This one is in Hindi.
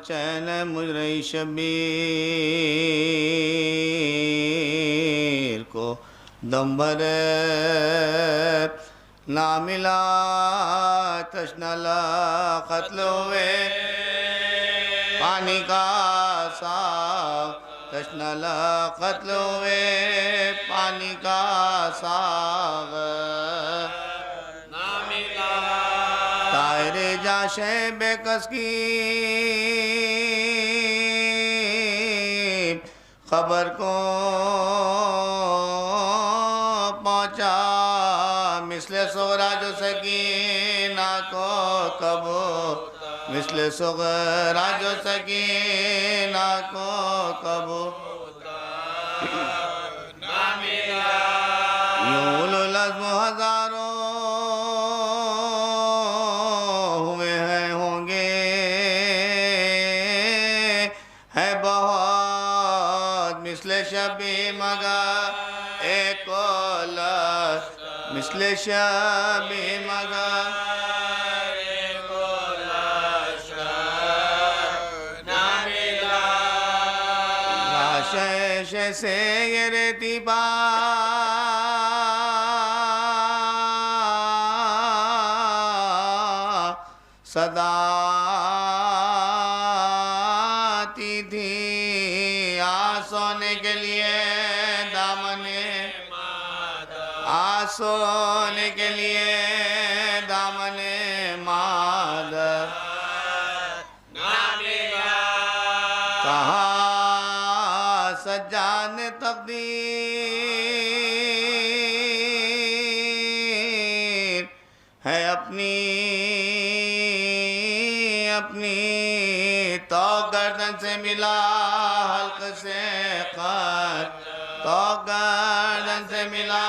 चैन मुजरई शबीर को दम भर ना मिला तश्नला कत्ल हुए पानी का साग तश्नला कत्ल हुए पानी का साग तायरे जाशे बेकस की खबर को पहुँचा मिसले सोगरा जो सकीना को कबो मिसले सोगरा जो सकीना को कबो यूं लज़्म हजारों हुए हैं होंगे है बहुत मिसले शबी मगर एक मिसले शबी मगर लाशे से ये रेती बा सदा आती थी सोने के लिए दामने सोने के लिए दामने मादर कहा सज्जाद ने तकदीर है अपनी अपनी तो गर्दन से मिला हल्क से कर तो गर्दन से मिला